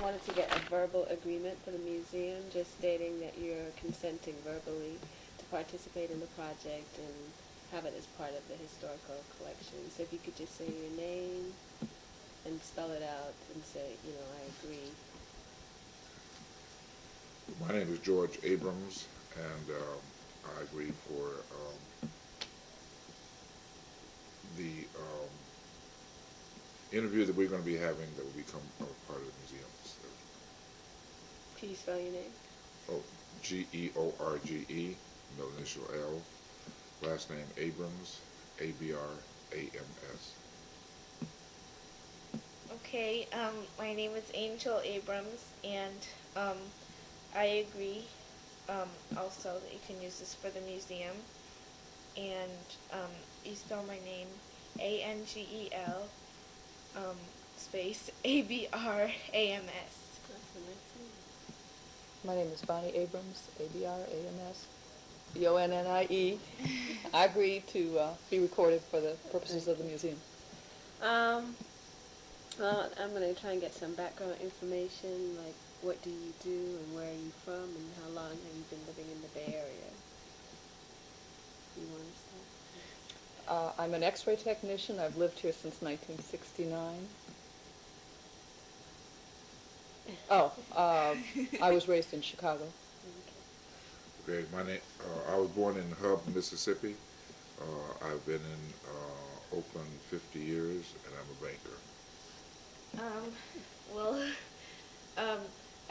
wanted to get a verbal agreement for the museum, just stating that you're consenting verbally to participate in the project and have it as part of the historical collection. So if you could just say your name and spell it out and say, I agree. My name is George Abrams, and I agree for the interview that we're going to be having that will become a part of the museum. So, Can you spell your name? oh, George, middle initial L, last name Abrams, Abrams. Okay, my name is Angel Abrams, and I agree also that you can use this for the museum. And you spell my name Angel space Abrams. That's a nice name. My name is Bonnie Abrams, Abrams, Bonnie. I agree to be recorded for the purposes of the museum. Well, I'm going to try and get some background information, like what do you do and where are you from and how long have you been living in the Bay Area? You want to start? I'm an X-ray technician. I've lived here since 1969. I was raised in Chicago. Okay, my name. I was born in Hub, Mississippi. I've been in Oakland 50 years, and I'm a banker. Well,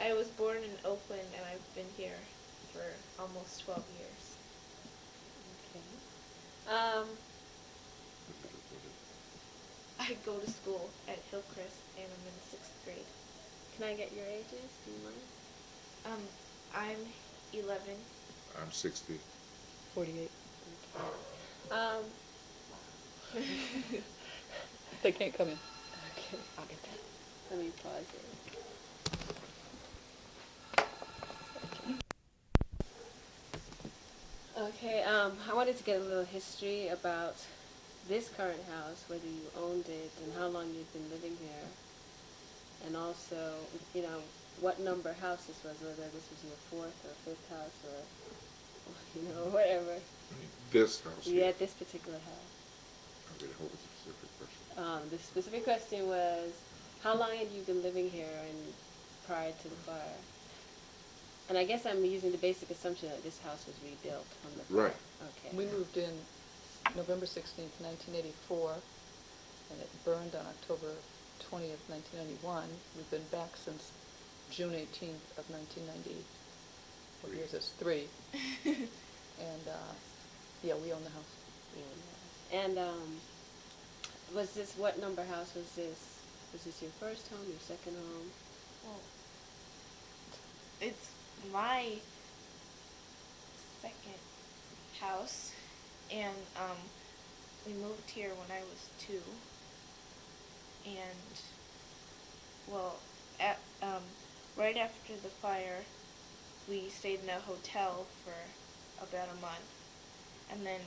I was born in Oakland, and I've been here for almost 12 years. Okay. I go to school at Hillcrest, and I'm in 6th grade. Can I get your ages? Do you mind? I'm 11. I'm 60. 48. Okay. They can't come in. Okay. I'll get that. Let me pause it. Okay, I wanted to get a little history about this current house, whether you owned it and how long you've been living here. And also, what number house this was, whether this was your 4th or 5th house or, whatever. This house here. Yeah, this particular house. Okay, hold a specific question. The specific question was, how long had you been living here and prior to the fire? And I guess I'm using the basic assumption that this house was rebuilt from the fire. Right. Okay. We moved in November 16th, 1984, and it burned on October 20th, 1991. We've been back since June 18th of 1990. What year is this? 3. And, yeah, we own the house. And was this, what number house was this? Was this your first home, your second home? Well, it's my second house, and we moved here when I was 2. And well, right after the fire, we stayed in a hotel for about a month, and then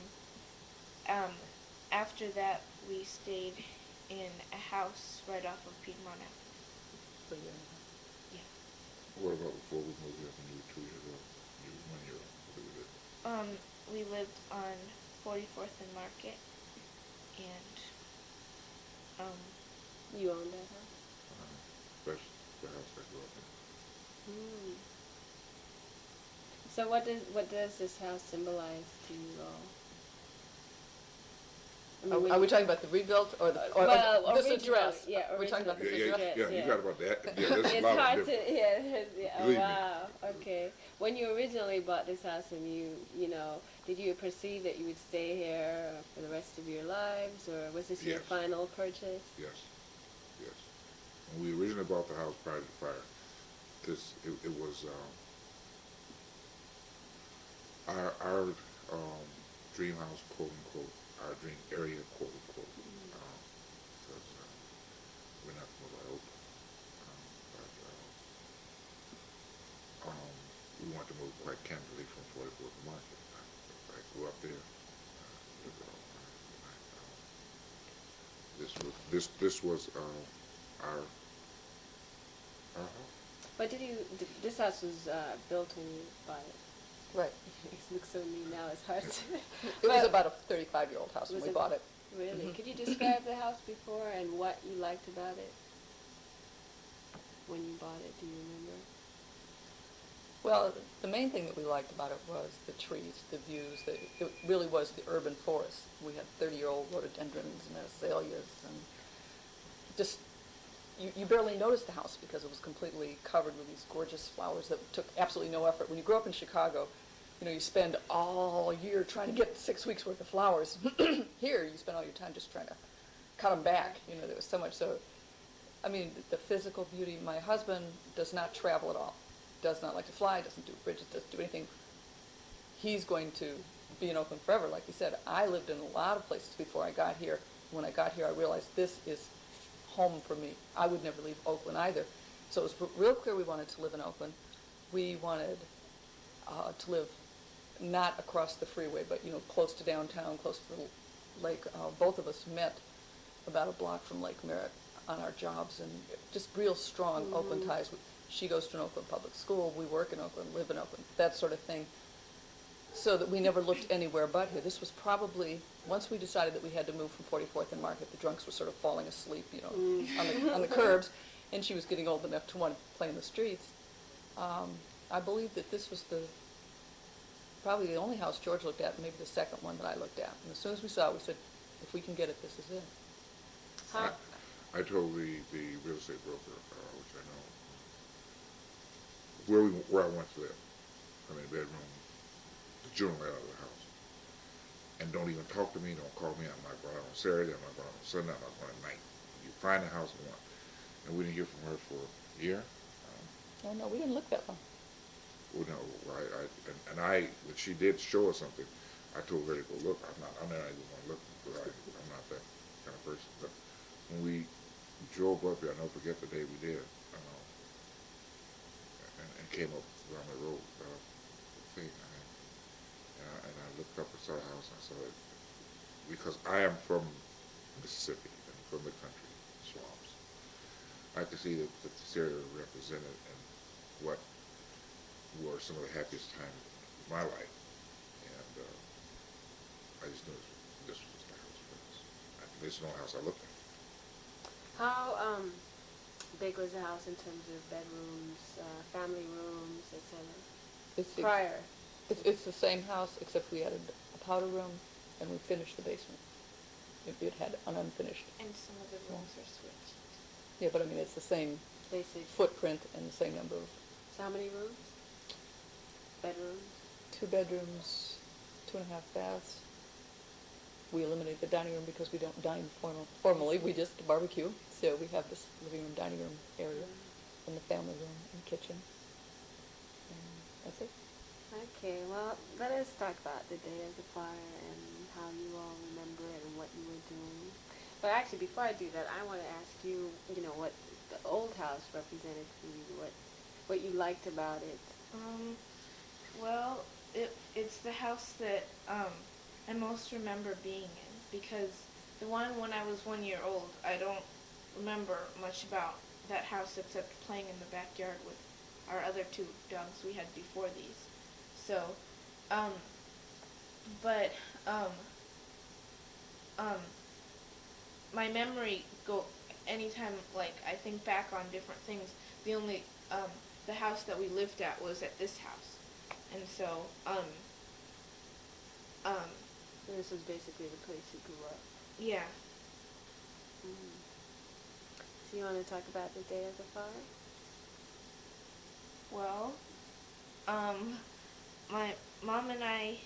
after that we stayed in a house right off of Piedmont Avenue. For a year and a half. Yeah. What about before we moved here when you were 2 years old? You were 1 year old. What did we do? We lived on 44th and Market, and You owned that house? That's the house I grew up in. Hmm. So what does this house symbolize to you all? Are we talking about the rebuilt or this originally, address? yeah, We're talking about this originally. address. You got about that. Yeah, that's a It's lot hard of to, different. yeah. Oh, Believe me. wow. Okay. When you originally bought this house, and did you perceive that you would stay here for the rest of your lives, or was this your Yes. final purchase? Yes. When we originally bought the house prior to the fire, it was our dream house, quote unquote, our dream area, quote unquote, because we're not from Oakland, but we wanted to move quite candidly from 44th to Market. I grew up there. This was our But this house was built when you bought it. Right. It looks so neat now, it's hard to. It was But about a 35-year-old house when was we it- bought it. Really? Mhm. Could you describe the house before and what you liked about it when you bought it? Do you remember? Well, the main thing that we liked about it was the trees, the views. It really was the urban forest. We had 30-year-old rhododendrons and azaleas, and just you barely noticed the house because it was completely covered with these gorgeous flowers that took absolutely no effort. When you grow up in Chicago, you spend all year trying to get 6 weeks worth of flowers. Here, you spend all your time just trying to cut them back. There was so much. So, I mean, the physical beauty. My husband does not travel at all. Does not like to fly, doesn't do bridges, doesn't do anything. He's going to be in Oakland forever. Like you said, I lived in a lot of places before I got here. When I got here, I realized this is home for me. I would never leave Oakland either. So it was real clear we wanted to live in Oakland. We wanted to live not across the freeway, but close to downtown, close to the lake. Both of us met about a block from Lake Merritt on our jobs, and just real strong Oakland ties. She goes to an Oakland public school. We work in Oakland, live in Oakland, that sort of thing. So that we never looked anywhere but here. This was probably, once we decided that we had to move from 44th and Market, the drunks were sort of falling asleep, on the curbs, and she was getting old enough to want to play in the streets. I believe that this was probably the only house George looked at, and maybe the second one that I looked at. And as soon as we saw it, we said, if we can get it, this is it. I told the real estate broker, which I know, where I want to live. I mean, bedroom, the general layout of the house. And don't even talk to me, don't call me. I'm not going out on Saturday, I'm not going out on Sunday, I'm not going at night. You find the house you want. And we didn't hear from her for a year. Oh, no, we didn't look that long. Well, no, when she did show us something, I told her to go look. I'm not even going to look because I'm not that kind of person. But when we drove up here, I'll never forget the day we did, and came up Romany Road thing, and I looked up and saw the house, and I saw it, because I am from Mississippi and from the country, swamps. I could see that this area represented and what were some of the happiest times of my life, and I just knew this was the house for us. This is the only house I looked at. How big was the house in terms of bedrooms, family rooms, etc.? Prior. It's the same house, except we added a powder room, and we finished the basement. It had an unfinished. And some of the rooms are switched. Yeah, but I mean, it's the same Basic. footprint and the same number of. So how many rooms? Bedrooms? 2 bedrooms, 2.5 baths. We eliminated the dining room because we don't dine formally. We just barbecue. So we have this living room, dining room area, and the family room and kitchen. And that's it. Okay, well, let us talk about the day of the fire and how you all remember it and what you were doing. But actually, before I do that, I want to ask you, what the old house represented for you, what you liked about it. Well, it's the house that I most remember being in, because the one when I was 1 year old, I don't remember much about that house except playing in the backyard with our other 2 dogs we had before these. So, my memory anytime, like, I think back on different things, the house that we lived at was at this house. And so, This was basically the place you grew up. yeah. So you want to talk about the day of the fire? Well, my mom and I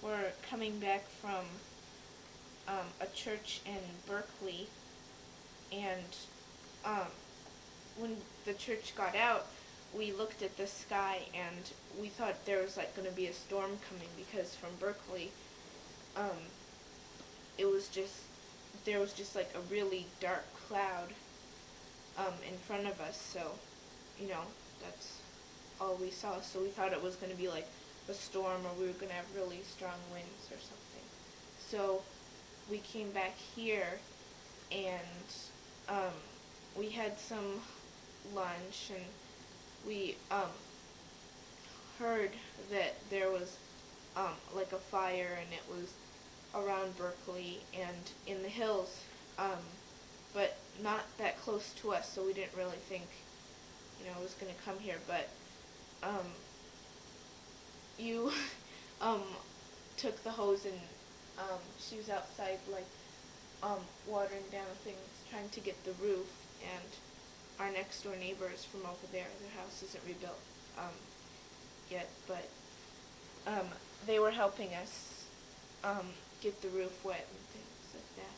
were coming back from a church in Berkeley, and when the church got out, we looked at the sky and we thought there was like going to be a storm coming, because from Berkeley, there was just like a really dark cloud in front of us. So, that's all we saw. So we thought it was going to be like a storm, or we were going to have really strong winds or something. So we came back here, and we had some lunch, and we heard that there was like a fire, and it was around Berkeley and in the hills, but not that close to us, so we didn't really think, it was going to come here. But you took the hose, and she was outside, like, watering down things, trying to get the roof, and our next door neighbors from over there, their house isn't rebuilt yet, but they were helping us get the roof wet and things like that.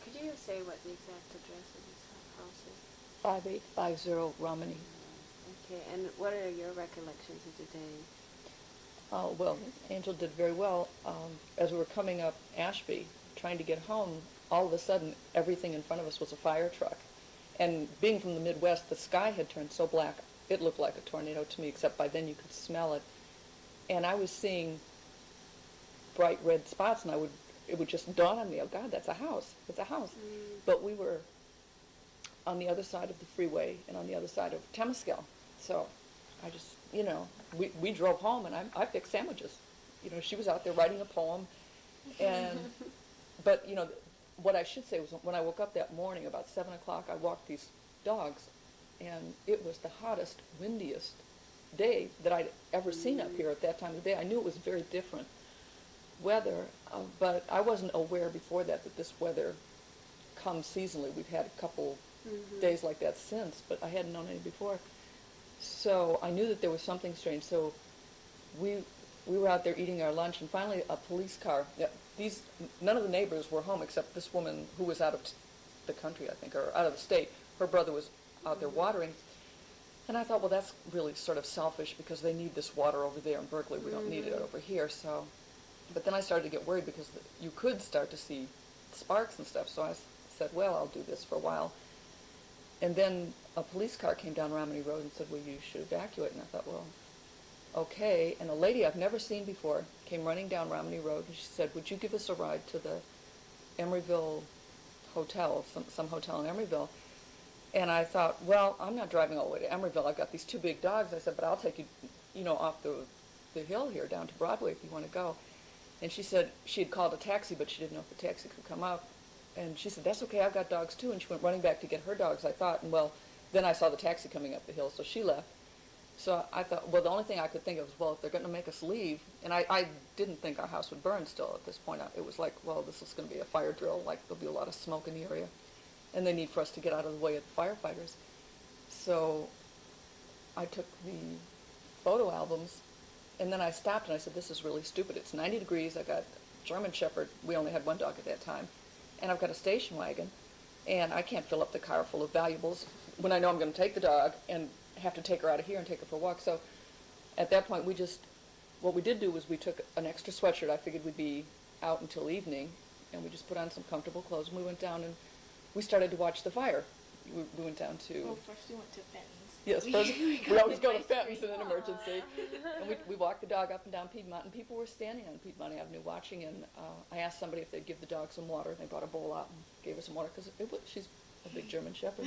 Could you say what the exact address of this house is? 5850 Romany. Okay, and what are your recollections of the day? Well, Angel did very well. As we were coming up Ashby, trying to get home, all of a sudden, everything in front of us was a fire truck. And being from the Midwest, the sky had turned so black, it looked like a tornado to me, except by then you could smell it. And I was seeing bright red spots, and it would just dawn on me, oh God, that's a house, it's a house. But we were on the other side of the freeway and on the other side of Temescal. So I just, we drove home, and I fixed sandwiches. She was out there writing a poem. And, but, what I should say was when I woke up that morning, about 7 o'clock, I walked these dogs, and it was the hottest, windiest day that I'd ever seen up here at that time of day. I knew it was very different weather, but I wasn't aware before that this weather comes seasonally. We've had a couple days like that since, but I hadn't known any before. So I knew that there was something strange. So we were out there eating our lunch, and finally a police car. None of the neighbors were home except this woman who was out of the country, I think, or out of the state. Her brother was out there watering. And I thought, well, that's really sort of selfish because they need this water over there in Berkeley. We don't need it over here. So, but then I started to get worried because you could start to see sparks and stuff. So I said, well, I'll do this for a while. And then a police car came down Romany Road and said, well, you should evacuate. And I thought, well, okay. And a lady I've never seen before came running down Romany Road, and she said, would you give us a ride to the Emeryville hotel, some hotel in Emeryville? And I thought, well, I'm not driving all the way to Emeryville. I've got these two big dogs. I said, but I'll take you, off the hill here down to Broadway if you want to go. And she said she had called a taxi, but she didn't know if the taxi could come up. And she said, that's okay, I've got dogs too. And she went running back to get her dogs, I thought. And well, then I saw the taxi coming up the hill, so she left. So I thought, well, the only thing I could think of was, well, if they're going to make us leave, and I didn't think our house would burn still at this point. It was like, well, this is going to be a fire drill, like there'll be a lot of smoke in the area, and they need for us to get out of the way of the firefighters. So I took the photo albums, and then I stopped and I said, this is really stupid. It's 90 degrees, I've got German Shepherd, we only had one dog at that time, and I've got a station wagon, and I can't fill up the car full of valuables when I know I'm going to take the dog and have to take her out of here and take her for a walk. So at that point, what we did do was we took an extra sweatshirt. I figured we'd be out until evening, and we just put on some comfortable clothes, and we went down and we started to watch the fire. We went down to... Well, first we went to Fenton's. Yes, first we always go to Fenton's in an emergency. And we walked the dog up and down Piedmont, and people were standing on Piedmont Avenue watching, and I asked somebody if they'd give the dog some water, and they brought a bowl out and gave her some water, because she's a big German Shepherd.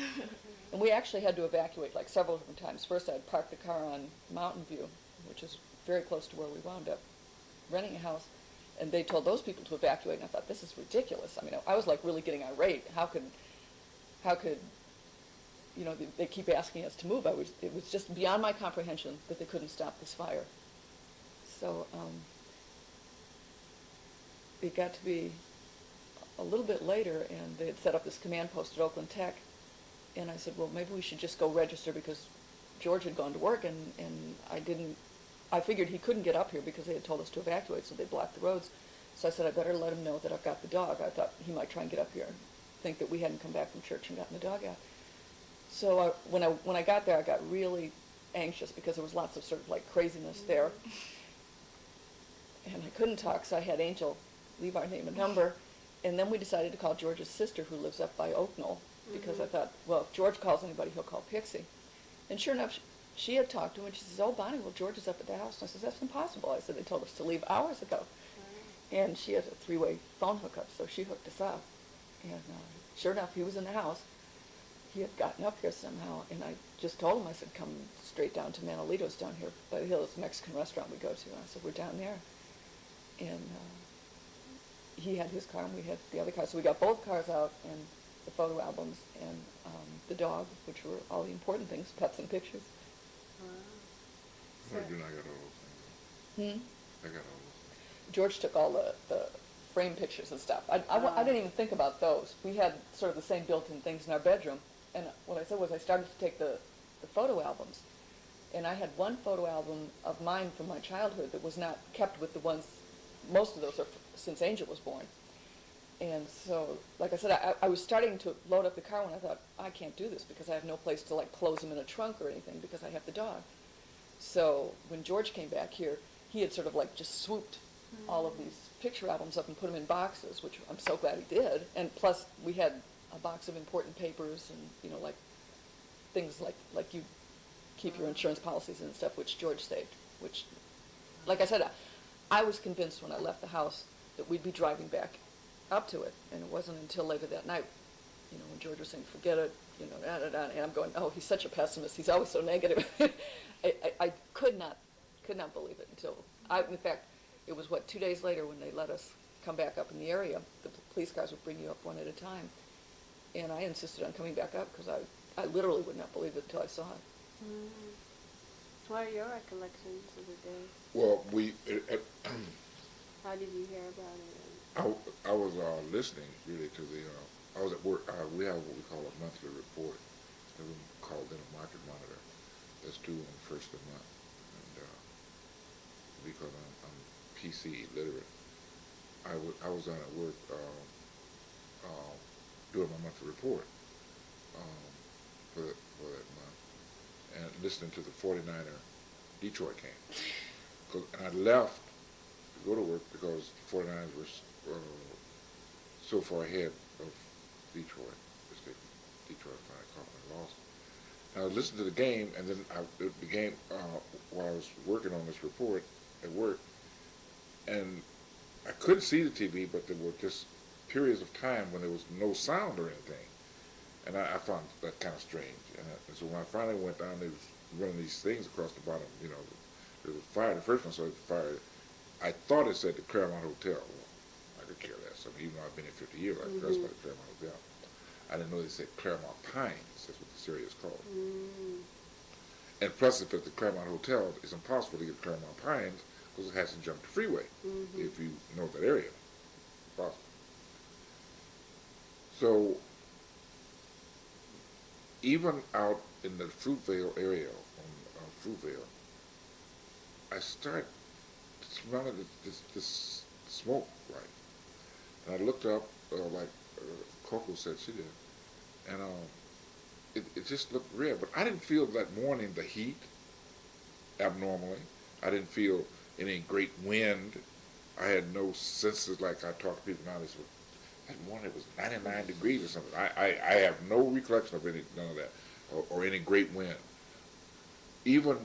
And we actually had to evacuate like several different times. First I had parked the car on Mountain View, which is very close to where we wound up renting a house, and they told those people to evacuate, and I thought, this is ridiculous. I mean, I was like really getting irate. How could they keep asking us to move? It was just beyond my comprehension that they couldn't stop this fire. So it got to be a little bit later, and they had set up this command post at Oakland Tech, and I said, well, maybe we should just go register, because George had gone to work, and I figured he couldn't get up here because they had told us to evacuate, so they blocked the roads. So I said, I better let him know that I've got the dog. I thought he might try and get up here and think that we hadn't come back from church and gotten the dog out. So when I got there, I got really anxious because there was lots of sort of like craziness there. And I couldn't talk, so I had Angel leave our name and number. And then we decided to call George's sister, who lives up by Oaknell, because I thought, well, if George calls anybody, he'll call Pixie. And sure enough, she had talked to him, and she says, oh, Bonnie, well, George is up at the house. And I said, that's impossible. I said, they told us to leave hours ago. And she has a three-way phone hookup, so she hooked us up. And sure enough, he was in the house. he had gotten up here somehow, and I just told him, I said, come straight down to Manolito's down here by the hill. It's a Mexican restaurant we go to. And I said, we're down there. And he had his car, and we had the other car. So we got both cars out, and the photo albums, and the dog, which were all the important things, pets and pictures. Well, I got all those things. I got all those things. George took all the frame pictures and stuff. I didn't even think about those. We had sort of the same built-in things in our bedroom. And what I said was I started to take the photo albums. And I had one photo album of mine from my childhood that was not kept with the ones, most of those are since Angel was born. And so, like I said, I was starting to load up the car when I thought, I can't do this because I have no place to like close them in a trunk or anything because I have the dog. So when George came back here, he had sort of like just swooped all of these picture albums up and put them in boxes, which I'm so glad he did. And plus, we had a box of important papers and, you know, like things like you keep your insurance policies and stuff, which George saved, which, like I said, I was convinced when I left the house that we'd be driving back up to it, and it wasn't until later that night, you know, when George was saying, forget it, you know, and I'm going, oh, he's such a pessimist, he's always so negative. I could not believe it until, in fact, it was, 2 days later when they let us come back up in the area, the police cars would bring you up one at a time, and I insisted on coming back up because I literally would not believe it until I saw it. What are your recollections of the day? Well, How did you hear about it? I was listening really to the, I was at work, we have what we call a monthly report, that we call then a market monitor, that's due on the first of the month, and because I'm PC literate, I was on at work doing my monthly report for that month, and listening to the 49er Detroit game, and I left to go to work because the 49ers were so far ahead of Detroit, because Detroit finally caught them and lost. And I was listening to the game, and then the game, while I was working on this report at work, and I couldn't see the TV, but there were just periods of time when there was no sound or anything. And I found that kind of strange. And so when I finally went down, they was running these things across the bottom, you know, there was fire. The first one saw the fire. I thought it said the Claremont Hotel. Well, I could care less. I mean, even though I've been here 50 years, I dressed by the Claremont Hotel. I didn't know they said Claremont Pines. That's what this area is called. And plus, if it's the Claremont Hotel, it's impossible to get Claremont Pines because it has to jump the freeway. If you know that area, impossible. So even out in the Fruitvale area, on Fruitvale, I start smelling this smoke, right? And I looked up, like Coco said she did, and it just looked red. But I didn't feel that morning the heat abnormally. I didn't feel any great wind. I had no senses like I talk to people now. They said, that morning it was 99 degrees or something. I have no recollection of none of that, or any great wind. Even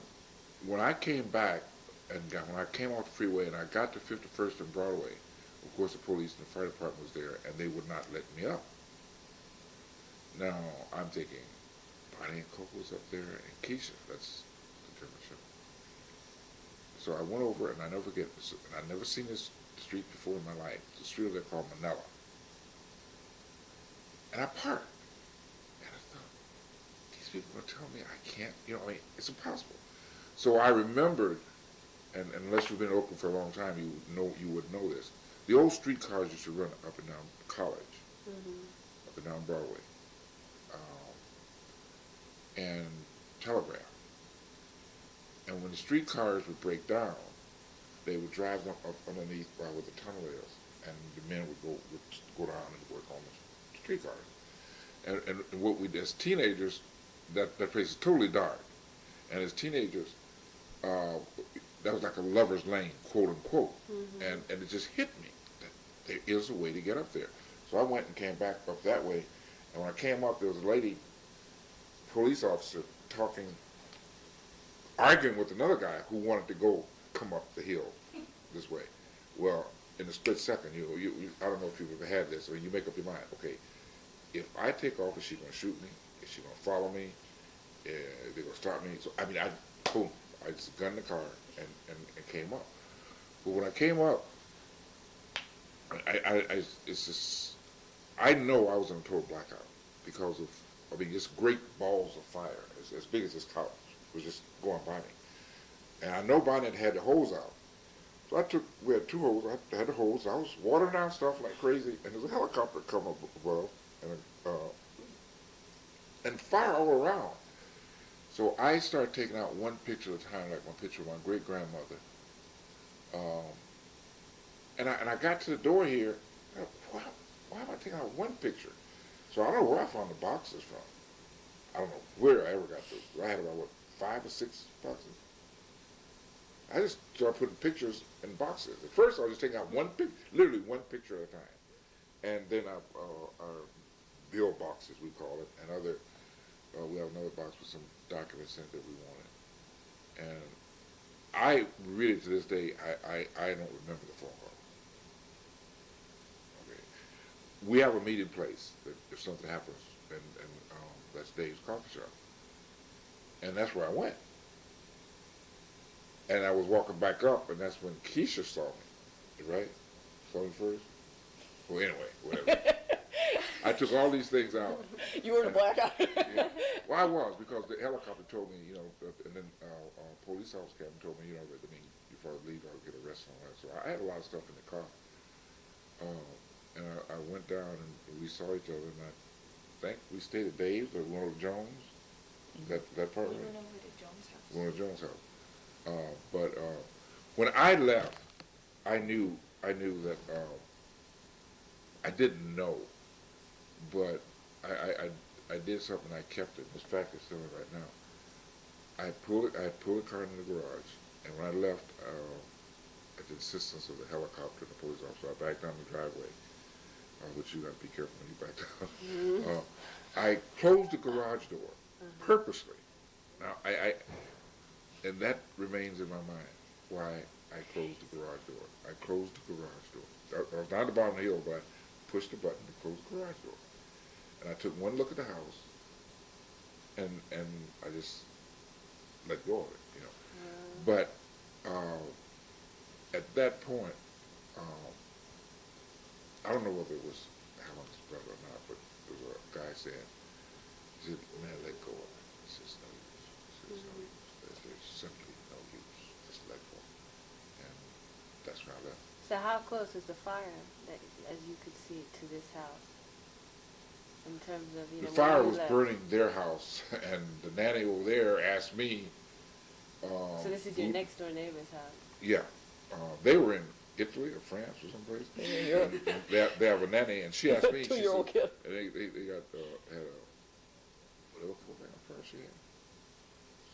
when I came back, and when I came off the freeway and I got to 51st and Broadway, of course the police and the fire department was there, and they would not let me up. Now, I'm thinking, Bonnie and Coco's up there, and Keisha, that's the German show. So I went over, and I never forget, and I'd never seen this street before in my life. The street over there called Manila. And I parked. And I thought, these people are going to tell me I can't, you know, I mean, it's impossible. So I remembered, and unless you've been open for a long time, you would know this. The old streetcars used to run up and down College, up and down Broadway, and Telegraph. And when the streetcars would break down, they would drive them up underneath where the tunnel is, and the men would go down and work on the streetcars. And what we did as teenagers, that place is totally dark. And as teenagers, that was like a lover's lane, quote unquote. And it just hit me that there is a way to get up there. So I went and came back up that way. And when I came up, there was a lady, police officer, arguing with another guy who wanted to come up the hill this way. Well, in a split second, I don't know if you've ever had this, or you make up your mind, okay, if I take off, is she going to shoot me? Is she gonna follow me? They're gonna stop me. So I mean, boom, I just got in the car and came up. But when I came up, it's just, I know I was in a total blackout because of, I mean, just great balls of fire, as big as this couch, was just going by me. And I know Bonnet had the hose out. So we had two hoses, I had the hose, I was watering down stuff like crazy, and there's a helicopter come up above, and fire all around. So I started taking out one picture at a time, like one picture of my great-grandmother. And I got to the door here, and why am I taking out one picture? So I don't know where I found the boxes from. I don't know where I ever got those. I had about, 5 or 6 boxes? I just started putting pictures in boxes. At first I was just taking out literally one picture at a time. And then our bill boxes, we call it, and we have another box with some documents in it that we wanted. And I really, to this day, I don't remember the phone call. Okay. We have a meeting place that if something happens, and that's Dave's coffee shop. And that's where I went. And I was walking back up, and that's when Keisha saw me, right? Saw me first? Well, anyway, whatever. I took all these things out. You were in a blackout. Yeah. Well, I was, because the helicopter told me, and then police officer came and told me, that before I leave, I'll get arrested and all that. So I had a lot of stuff in the car. And I went down, and we saw each other, and I think we stayed at Dave's or Ronald Jones. That part, We right? went over to Jones' house. Ronald Jones' house. But when I left, I knew that I didn't know, but I did something. I kept it. This fact is still in right now. I pulled the car in the garage, and when I left, at the insistence of the helicopter and the police officer, I backed down the driveway. Which you got to be careful when you back down. I closed the garage door purposely. Now and that remains in my mind, why I closed the garage door. I closed the garage door. I was down at the bottom of the hill, but I pushed the button to close the garage door. And I took one look at the house, and I just let go of it, But at that point, I don't know whether it was Helen's brother or not, but there was a guy saying, he said, man, let go of it. It's just no use. It's no use. There's simply no use. Just let go. And that's when I left. So how close was the fire, that, as you could see, to this house? In terms of, The when fire you was left? burning their house, and the nanny over there asked me. So this is your next door neighbor's house? Yeah. They were in Italy or France or someplace. In Europe. And they have a nanny, and she asked me. 2-year-old kid. And they got had a whatever kind of car she had.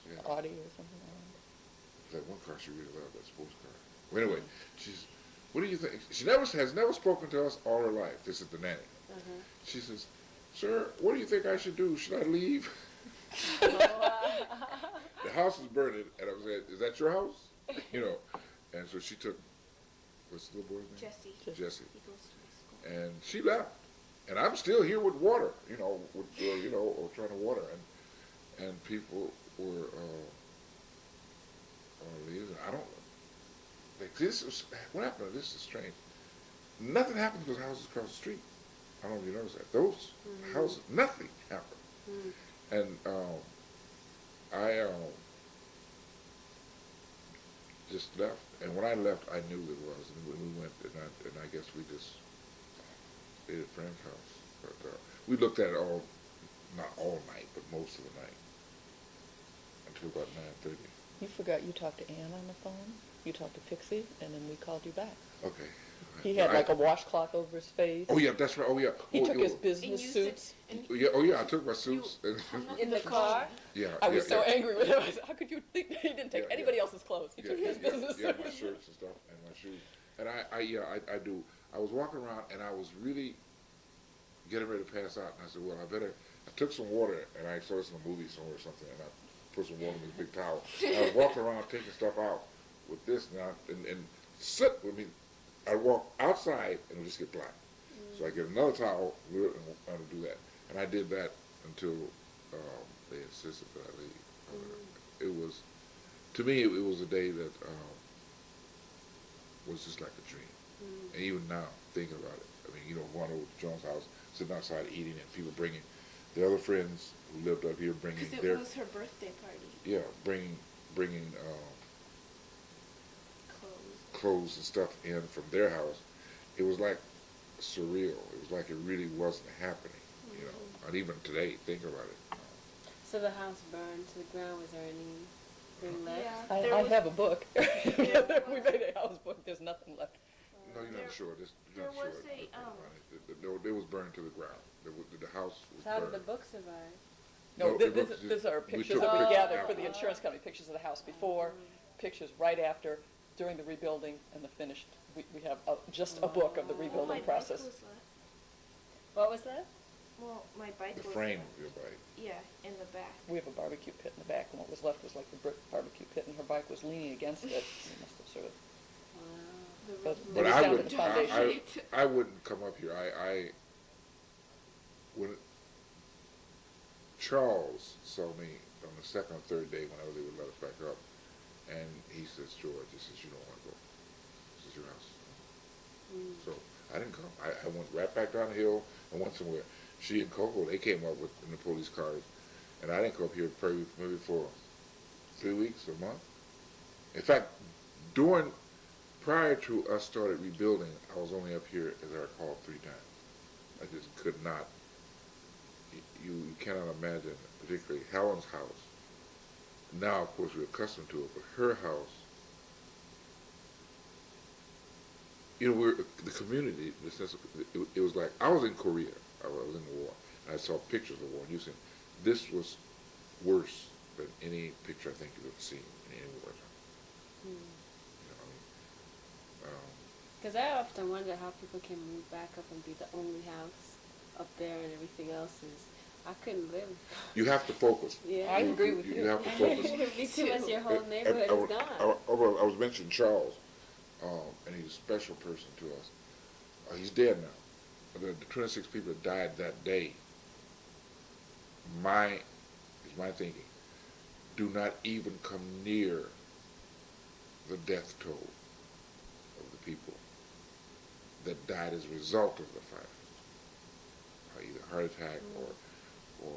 She had Audi or something like that one car she really loved, that sports car. Well, anyway, she's. What do you think? She has never spoken to us all her life. This is the nanny. She says, "Sir, what do you think I should do? Should I leave?" The house is burning, and I was saying, "Is that your house?" And so she took. What's the little boy's name? Jesse. He goes to my school. And she left, and I'm still here with water, or trying to water, and people were leaving. I don't. What happened? This is strange. Nothing happened to those houses across the street. I don't know if you noticed that. Those houses, nothing happened. And I just left. And when I left, I knew it was. And when we went, and I guess we just stayed at a friend's house. But we looked at it not all night, but most of the night, until about 9:30. You forgot you talked to Ann on the phone, you talked to Pixie, and then we called you back. Okay. He had like a washcloth over his face. Oh yeah, that's right. Oh yeah. He took his business suits. I took my suits. In the car? Yeah. I was so angry with him. I said, how could you think he didn't take anybody else's clothes? He took his business Yeah, suits. my shirts and stuff and my shoes. And I do. I was walking around and I was really getting ready to pass out, and I said, well, I took some water, and I saw this in a movie somewhere or something, and I put some water in this big towel. And I was walking around taking stuff out with this, and sit with me. I'd walk outside and it would just get black. So I get another towel and do that. And I did that until they insisted that I leave. It was, to me, it was a day that was just like a dream. And even now, thinking about it, I mean, going over to Joan's house, sitting outside eating, and people bringing their other friends who lived up here, bringing Because their it was her birthday party. yeah, bringing clothes and stuff in from their house. It was like surreal. It was like it really wasn't happening. And even today, think about it. So the house burned to the ground. Was there anything left? Yeah. I have a book. We made a house book. There's nothing left. No, you're not sure. there was It was burned to the ground. The house was So how did burned. the book survive? No, No, these it was just- are we pictures took that we pictures gathered for after. the insurance company. Pictures of the house before, pictures right after, during the rebuilding, and the finished. We have just a book of the my rebuilding bike process. was left. What was that? Well, my bike The was frame left. of your bike. Yeah, in the back. We have a barbecue pit in the back, and what was left was like the brick barbecue pit, and her bike was leaning against it. We must have sort of. Wow. The But- rubber It But was I down to wouldn't. the foundation. I wouldn't come up here. When Charles saw me on the second or third day, whenever they would let us back up, and he says, "George, he says, you don't want to go. This is your house." So I didn't come. I went right back down the hill and went somewhere. She and Coco, they came up with in the police cars, and I didn't go up here maybe for 3 weeks, a month. In fact, prior to us started rebuilding, I was only up here, as I recall, 3 times. I just could not. You cannot imagine, particularly Helen's house. Now, of course, we're accustomed to it, but her house. The community, in the sense of, it was like, I was in Korea, I was in the war, and I saw pictures of the war, and you said, this was worse than any picture I think you've ever seen in any war time. Because I often wonder how people can move back up and be the only house up there and everything else is. I couldn't live. You have to focus. Yeah. I agree with You you. have to focus. It would be too much. Your whole And neighborhood is gone. I was mentioning Charles, and he's a special person to us. He's dead now. The 26 people that died that day, my thinking, do not even come near the death toll of the people that died as a result of the fire, either heart attack or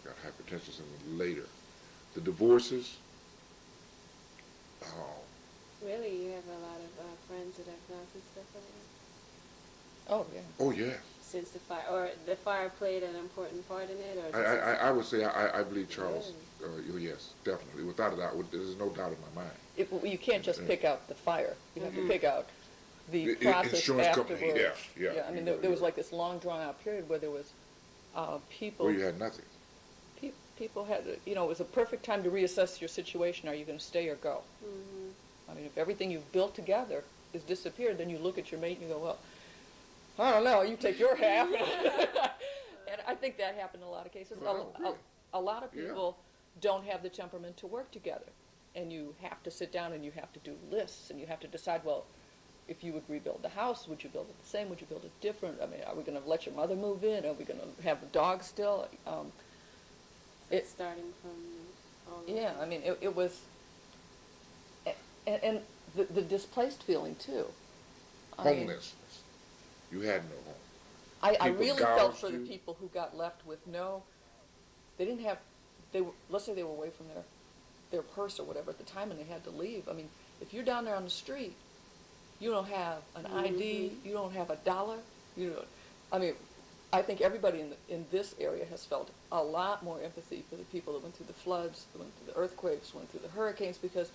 got hypertension something later. The divorces. Really, you have a lot of friends that have gone through stuff like that? Oh yeah. Oh yeah. Since the fire, or the fire played an important part in it, or I would say I believe Charles. Yes, definitely, without a doubt. There's no doubt in my mind. You can't just pick out the fire. You have to pick out the The process insurance afterwards. company, yeah. I mean, there was like this long drawn-out period where there was people. Where you had nothing. People had, it was a perfect time to reassess your situation. Are you going to stay or go? I mean, if everything you've built together has disappeared, then you look at your mate and you go, well, I don't know, you take your half. And I think that happened in a lot of cases. Well, I agree. A lot of people don't have the temperament to work together. And you have to sit down and you have to do lists and you have to decide, well, if you would rebuild the house, would you build it the same? Would you build it different? I mean, are we going to let your mother move in? Are we going to have the dog still? it's starting from all over. Yeah, I mean, it was, and the displaced feeling too. I mean, Homelessness. You had no home. I People really felt gouged for the you. people who got left with they didn't have, let's say they were away from their purse or whatever at the time and they had to leave. I mean, if you're down there on the street, you don't have an ID, you don't have $1, I mean, I think everybody in this area has felt a lot more empathy for the people that went through the floods, that went through the earthquakes, went through the hurricanes, because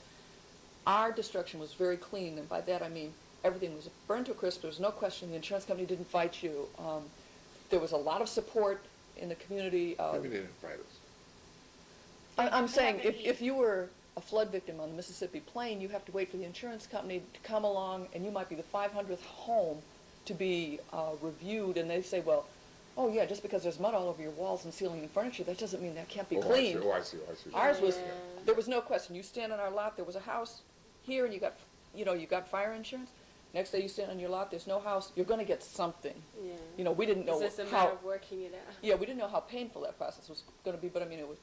our destruction was very clean, and by that I mean everything was burned to a crisp. There was no question. The insurance company didn't fight you. There was a lot of support in the community. Maybe they didn't fight us. I'm saying if you were a flood victim on the Mississippi Plain, you have to wait for the insurance company to come along, and you might be the 500th home to be reviewed, and they say, well, oh yeah, just because there's mud all over your walls and ceiling and furniture, that doesn't mean that can't be cleaned. I see. Ours was, Yeah. there was no question. You stand on our lot, there was a house here, and you got fire insurance. Next day you stand on your lot, there's no house, you're going to get something. Yeah. You know, we didn't know It's just a how. matter of working it out. Yeah, we didn't know how painful that process was going to be, but I mean, it was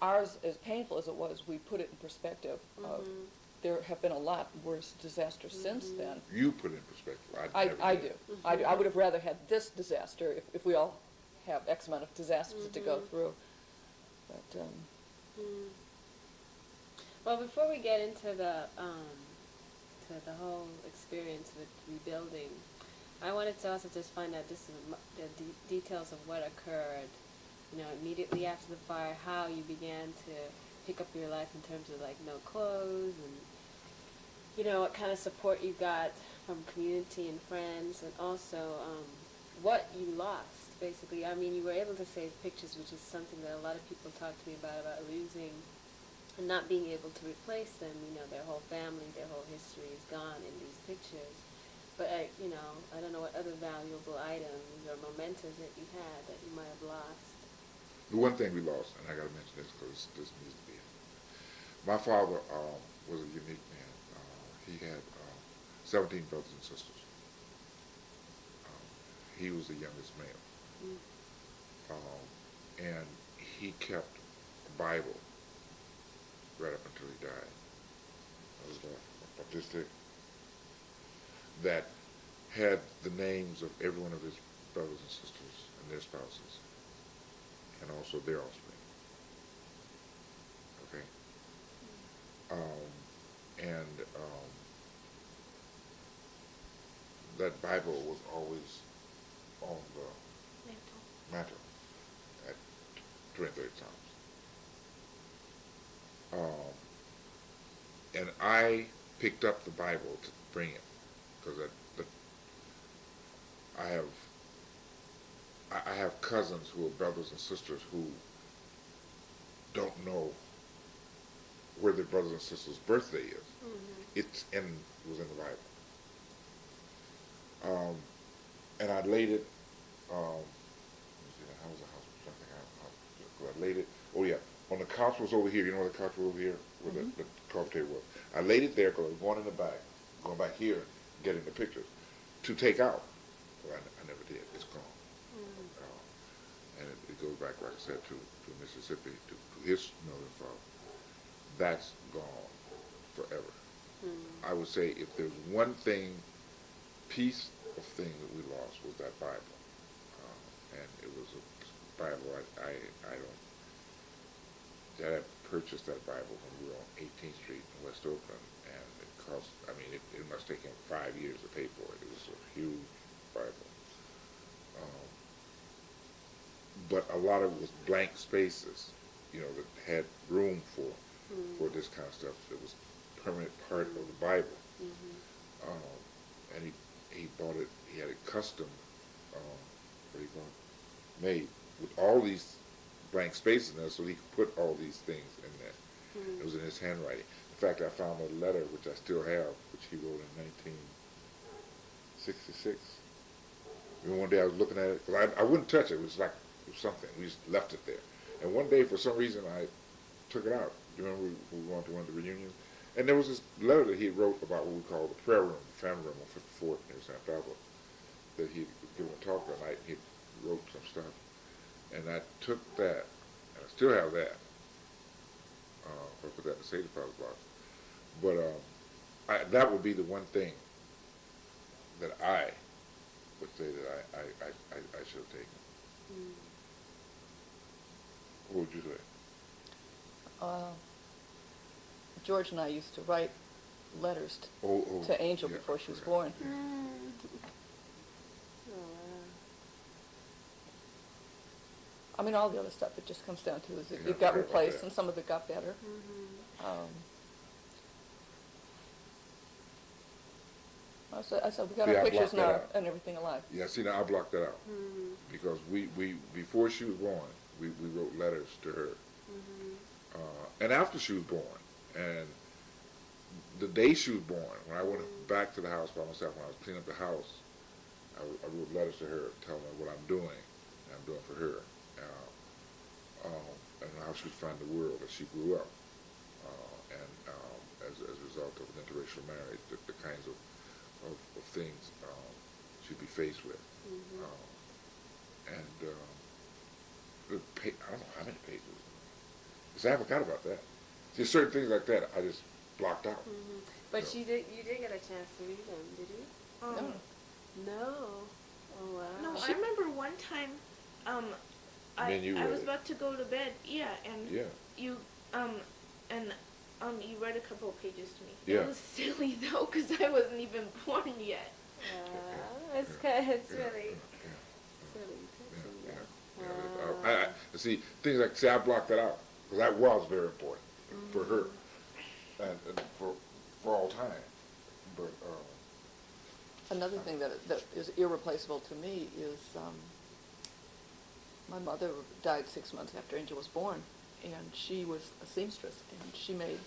ours, as painful as it was, we put it in perspective. Mhm. There have been a lot worse disasters since Mhm. then. You put it in perspective. I never I did. do. I do. I would have rather had this disaster if we all have X amount of disasters to go Mhm. through. But Mm. Well, before we get into to the whole experience with rebuilding, I wanted to also just find out just the details of what occurred, you know, immediately after the fire, how you began to pick up your life in terms of like no clothes and, you know, what kind of support you got from community and friends, and also what you lost, basically. I mean, you were able to save pictures, which is something that a lot of people talk to me about losing and not being able to replace them. You know, their whole family, their whole history is gone in these pictures. But, you know, I don't know what other valuable items or mementos that you had that you might have lost. The one thing we lost, and I got to mention this because this needs to be in. My father was a unique man. He had 17 brothers and sisters. He was the youngest male. Mm. And he kept a Bible right up until he died. It was about this thick. That had the names of every one of his brothers and sisters and their spouses, and also their offspring. Okay? And that Bible was always on the mantle at 20, 30 times. And I picked up the Bible to bring it because I have cousins who are brothers and sisters who don't know where their brothers and sisters' birthday is. Mm-hmm. It was in the Bible. And I laid it. Let me see, how was the house? I'm trying to think how I laid it. Oh yeah, on the couch was over here. You know where the couch was over here, where the coffee table was. I laid it there because I was going in the back, going back here, getting the pictures to take out. Well, I never did. It's gone. And it goes back, like I said, to Mississippi, to his northern father. That's gone forever. Mm. I would say if there's one piece of thing that we lost was that Bible. And it was a Bible I don't, Dad purchased that Bible when we were on 18th Street in West Oakland, and it cost, I mean, it must have taken 5 years to pay for it. It was a huge Bible. But a lot of it was blank spaces, you know, that had room for this kind of stuff. It was a permanent part of the Bible. Mm-hmm. And he bought it, he had it custom, what do you call it, made with all these blank spaces in there so he could put all these things in there. Mm-hmm. It was in his handwriting. In fact, I found a letter, which I still have, which he wrote in 1966. And one day I was looking at it, because I wouldn't touch it. It was like something. We just left it there. And one day, for some reason, I took it out. Do you remember we were going to one of the reunions? And there was this letter that he wrote about what we call the prayer room, the family room on 54th near San Pablo, that he was giving a talk that night, and he wrote some stuff. And I took that, and I still have that. I put that in the safe deposit box. But that would be the one thing that I would say that I should have taken. Mm. What would you say? George and I used to write letters to Angel before she was born. Yeah. Oh, wow. I mean, all the other stuff, it just comes down to is Yeah, it got sorry about replaced that. and some of it got better. Mm-hmm. I said we got See, our I pictures blocked that now out. and everything alive. Yeah, see, now I blocked that out. Mm-hmm. Because we before she was born, we wrote letters to her. Mm-hmm. And after she was born, and the day she was born, when I went back to the house by myself, when I was cleaning up the house, I wrote letters to her telling her what I'm doing, and I'm doing for her, and how she would find the world as she grew up, and as a result of an interracial marriage, the kinds of of things she'd be faced with. Mhm. And I don't know how many pages. Because I forgot about that. See, certain things like that I just blocked out. Mhm. But So. you did get a chance to read them, did you? Um, No. Oh wow. no, I remember one time, And you I read was it. about to go to bed. Yeah, and Yeah. you, and you read a couple of pages to me. Yeah. It was silly though, because I wasn't even born yet. It's kind. It's really, really touching. See, things like, see, I blocked that out, because that was very important for her, and for all time. But, Another thing that is irreplaceable to me is my mother died 6 months after Angel was born, and she was a seamstress, and she made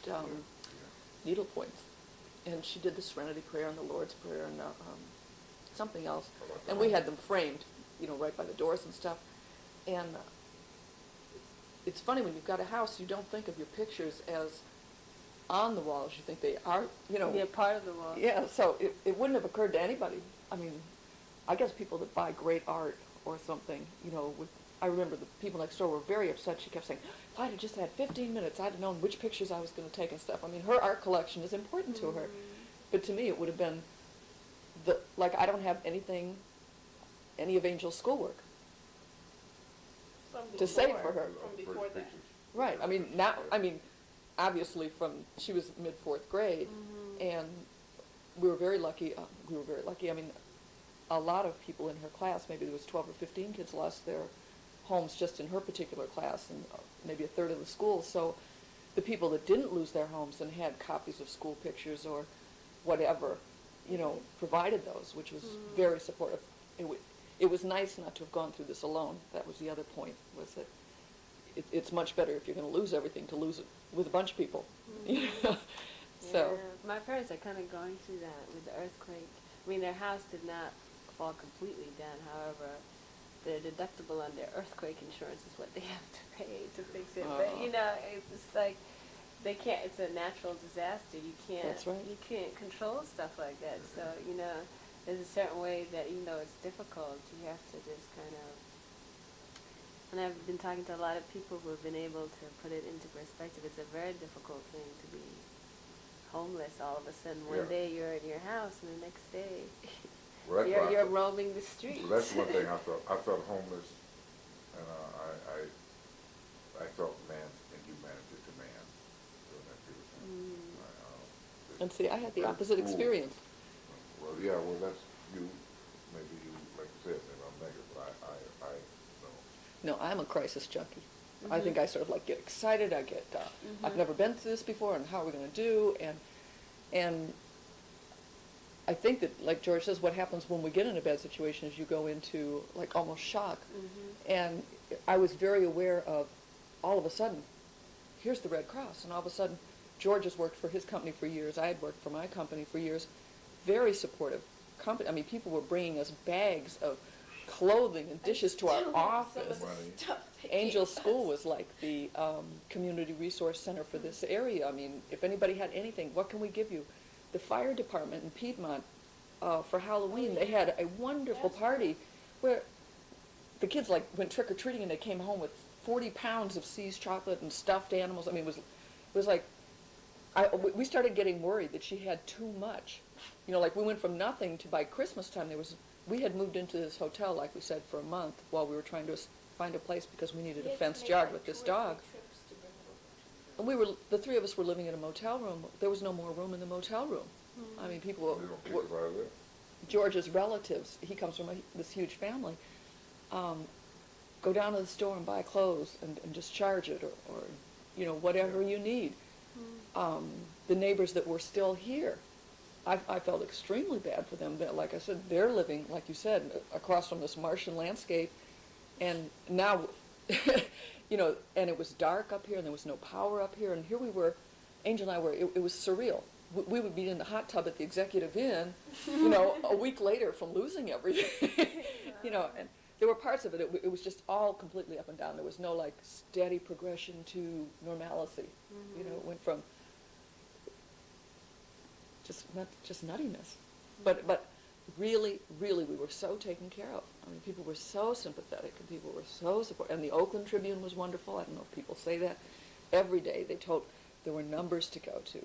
needle points, and she did the Serenity Prayer and the Lord's Prayer and something else, and we had them framed, right by the doors and stuff, and it's funny, when you've got a house, you don't think of your pictures as on the walls. You think they are, They're part of the wall. Yeah, so it wouldn't have occurred to anybody. I mean, I guess people that buy great art or something, I remember the people next door were very upset. She kept saying, if I'd have just had 15 minutes, I'd have known which pictures I was going to take and stuff. I mean, her art collection is important to her. But to me, it would have been, I don't have any of Angel's schoolwork to save for her. From before that. Right. Obviously she was mid-4th grade, and we were very lucky. I mean, a lot of people in her class, maybe there was 12 or 15 kids, lost their homes just in her particular class, and maybe a third of the school. So the people that didn't lose their homes and had copies of school pictures or whatever, provided those, which was very supportive. It was nice not to have gone through this alone. That was the other point, was that it's much better if you're going to lose everything to lose it with a bunch of people. So. Yeah. My parents are kind of going through that with the earthquake. I mean, their house did not fall completely down. However, their deductible on their earthquake insurance is what they have to pay to fix it. But it's like they can't. It's a natural disaster. You can't. That's right. You can't control stuff like that. So there's a certain way that even though it's difficult, you have to just kind of. And I've been talking to a lot of people who have been able to put it into perspective. It's a very difficult thing to be homeless all of a sudden. One day you're in your house, and the next day well, you're roaming the streets. Well, that's one thing I felt. I felt homeless, and I felt inhumanity to man during that period of time. And see, I had the opposite experience. Well, yeah, that's you. Maybe you, like you said, maybe I'm negative, but I No, I'm a crisis junkie. I think I sort of get excited. I get, I've never been through this before, and how are we going to do? And I think that, like George says, what happens when we get in a bad situation is you go into almost shock. And I was very aware of, all of a sudden, here's the Red Cross, and all of a sudden, George has worked for his company for years. I had worked for my company for years. Very supportive company. I mean, people were bringing us bags of clothing and dishes to our office. Angel School was like the community resource center for this area. I mean, if anybody had anything, what can we give you? The fire department in Piedmont, for Halloween, they had a wonderful party where the kids went trick-or-treating, and they came home with 40 pounds of See's chocolate and stuffed animals. I mean, it was like, we started getting worried that she had too much. We went from nothing to, by Christmas time, we had moved into this hotel, like we said, for a month while we were trying to find a place because we needed a fenced yard with this dog. And the three of us were living in a motel room. There was no more room in the motel room. I mean, people they don't kick us out of there. George's relatives, he comes from this huge family, go down to the store and buy clothes and just charge it or whatever you need. The neighbors that were still here, I felt extremely bad for them. Like I said, they're living, like you said, across from this Martian landscape, and now, and it was dark up here, and there was no power up here, and here we were, Angel and I were, it was surreal. We would be in the hot tub at the Executive Inn, a week later from losing everything, and there were parts of it, it was just all completely up and down. There was no steady progression to normalcy. It went from just nuttiness. But really, really, we were so taken care of. I mean, people were so sympathetic, and people were so supportive. And the Oakland Tribune was wonderful. I don't know if people say that. Every day they told, there were numbers to go to,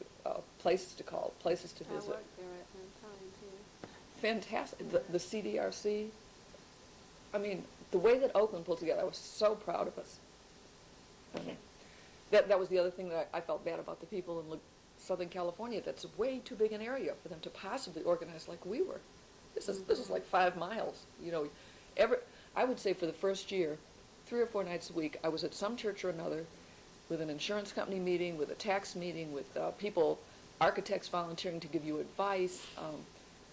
places to call, places to I visit. worked there at one time too. Fantastic. The CDRC, I mean, the way that Oakland pulled together, I was so proud of us. That was the other thing that I felt bad about the people in Southern California. That's way too big an area for them to possibly organize like we were. This is like 5 miles. You know, I would say for the first year, 3 or 4 nights a week, I was at some church or another, with an insurance company meeting, with a tax meeting, with people, architects volunteering to give you advice,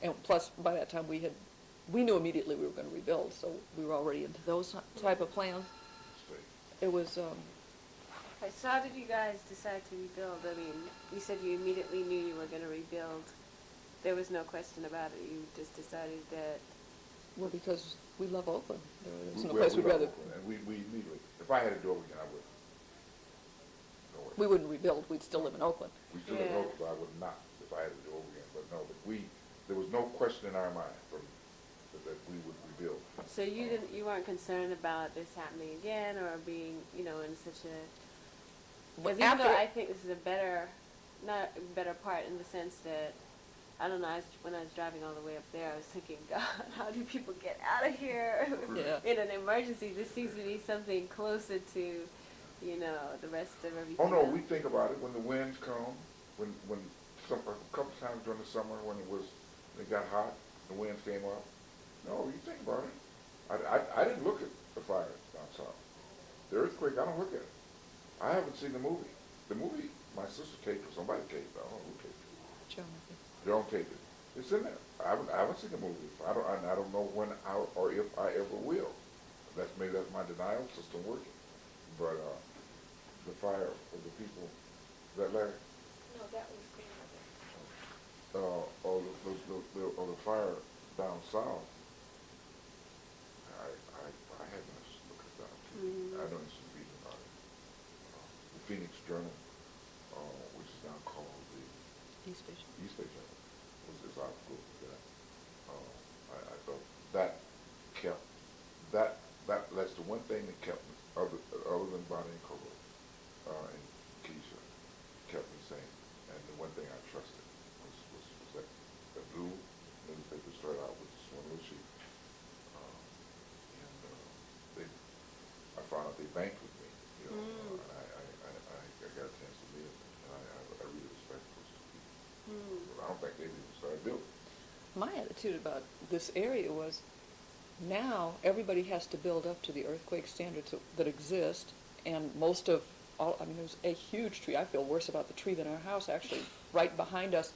and plus by that time we knew immediately we were going to rebuild, so we were already into those type of plans. It was. Okay, so how did you guys decide to rebuild? I mean, you said you immediately knew you were going to rebuild. There was no question about it. You just decided that. Well, because we love Oakland. There's no We- place we we'd love rather. Oakland, and we immediately, if I had to do it again, I would. No way. We wouldn't rebuild. We'd still live in Oakland. We still live in Yeah. Oakland, but I would not if I had to do it over again. But no, there was no question in our mind that we would rebuild. So you weren't concerned about this happening again or being, in such a. Because even though I think this is not a better part in the sense that, I don't know, when I was driving all the way up there, I was thinking, God, how do people get out of here Yeah. in an emergency? This seems to be something closer to, the rest of everything. Oh no, else. we think about it when the winds come, when a couple times during the summer when it got hot, the winds came up. No, you think about it. I didn't look at the fire down south. The earthquake, I don't look at it. I haven't seen the movie. The movie, my sister taped it. Somebody taped it. I don't know who taped it. John taped it. It's in there. I haven't seen the movie. I don't know when or if I ever will. Maybe that's my denial system working. But the fire of the people, is that Larry? No, that was grandmother. Or the fire down south. I had no look at that too. Mm-hmm. I know some reading about it. The Phoenix Journal, which is now called the East Bay Journal, was this article that I thought that's the one thing that kept me, other than Bonnie and Coco and Keisha, kept me sane. And the one thing I trusted was that blue newspaper started out with this one little sheet. I found out they banked with me, and I got a chance to live, and I really respect those two people. But I don't think they even started building. My attitude about this area was, now everybody has to build up to the earthquake standards that exist, and there was a huge tree. I feel worse about the tree than our house, actually, right behind us.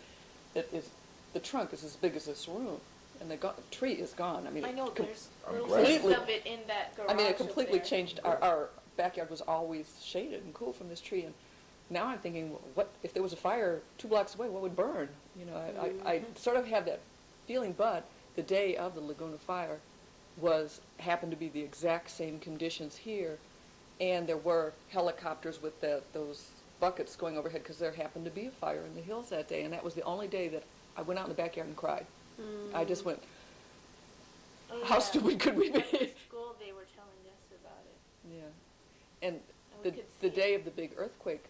The trunk is as big as this room, and the tree is gone. I mean, I know there's I'm little glad. pieces of it in that garage. I mean, it up completely there. changed. Our backyard was always shaded and cool from this tree, and now I'm thinking, what if there was a fire 2 blocks away? What would burn? I sort of have that feeling. But the day of the Laguna fire happened to be the exact same conditions here, and there were helicopters with those buckets going overhead because there happened to be a fire in the hills that day, and that was the only day that I went out in the backyard and cried. I just went, Oh, how yeah. stupid could we At the be? school, they were telling us about it. Yeah. And we could the see day it. of the big earthquake,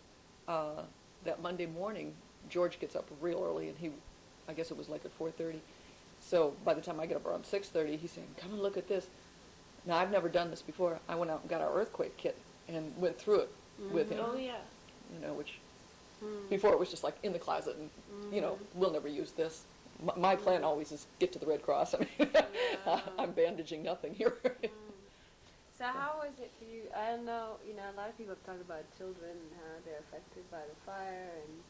that Monday morning, George gets up real early, and I guess it was like at 4:30. So by the time I get up around 6:30, he's saying, come and look at this. Now, I've never done this before. I went out and got our earthquake kit and went through it with him. Oh, yeah. Which before it was just like in the closet, and we'll never use this. My plan always is get to the Red Cross. I mean, I'm bandaging nothing here. So how was it for you? I don't know, a lot of people have talked about children and how they're affected by the fire, and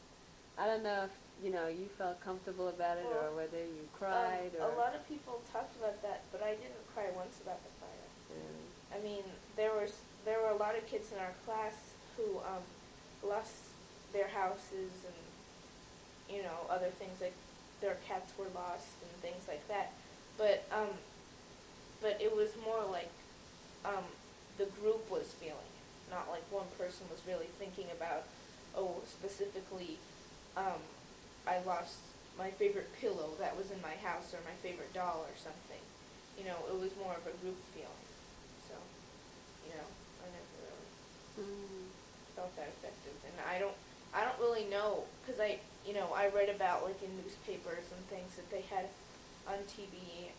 I don't know if, you felt comfortable about it or whether you cried or. A lot of people talked about that, but I didn't cry once about the fire. Yeah. I mean, there were a lot of kids in our class who lost their houses and other things, like their cats were lost and things like that. But it was more like the group was feeling it, not like one person was really thinking about, specifically, I lost my favorite pillow that was in my house or my favorite doll or something. You know, it was more of a group feeling. So, you know, I never really felt that effective. And I don't really know, because I read about, like, in newspapers and things that they had on TV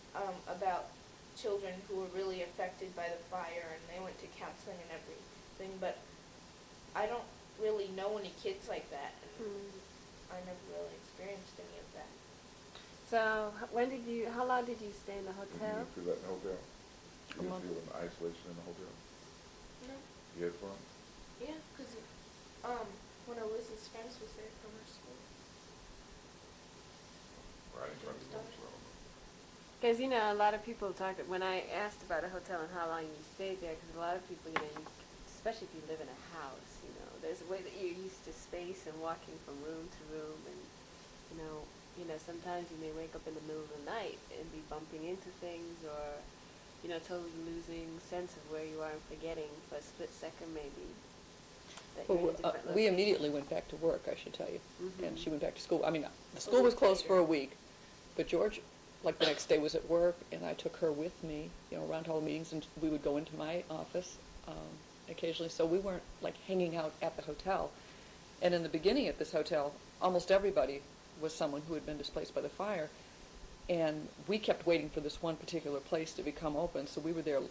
about children who were really affected by the fire, and they went to counseling and everything, but I don't really know any kids like that, and I never really experienced any of that. So, how long did you stay in the hotel? Did you feel that in the hotel? A You didn't month. feel an isolation in the hotel? No. You had fun? Yeah, because one of Liz's friends was there from her school. Well, I didn't try to go, so I don't know. Because, a lot of people talk, when I asked about a hotel and how long you stayed there, because a lot of people, especially if you live in a house, there's a way that you're used to space and walking from room to room, and, sometimes you may wake up in the middle of the night and be bumping into things, or, totally losing sense of where you are and forgetting for a split second maybe that you're in a different We location. immediately went back to work, I should tell you, and Mhm. she went back to school. I mean, the school was closed for a week, but George, like, the next day was at work, and I took her with me, around all the meetings, and we would go into my office occasionally, so we weren't, like, hanging out at the hotel. And in the beginning at this hotel, almost everybody was someone who had been displaced by the fire, and we kept waiting for this one particular place to become open, so we were there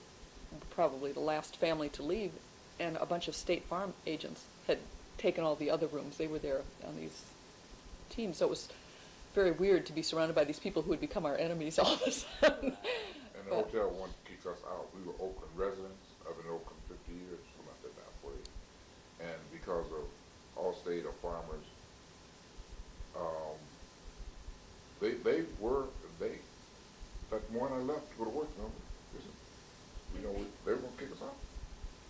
probably the last family to leave, and a bunch of State Farm agents had taken all the other rooms. They were there on these teams, so it was very weird to be surrounded by these people who had become our enemies all of a sudden. And the hotel wanted to kick us out. We were Oakland residents. I've been in Oakland 50 years, so not that halfway. And because of Allstate or Farmers, that morning I left to go to work, they were going to kick us out.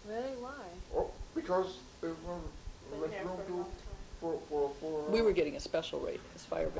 Really? Why? Oh, because there was Been less there room for a to, long time. for We were getting a special rate as fire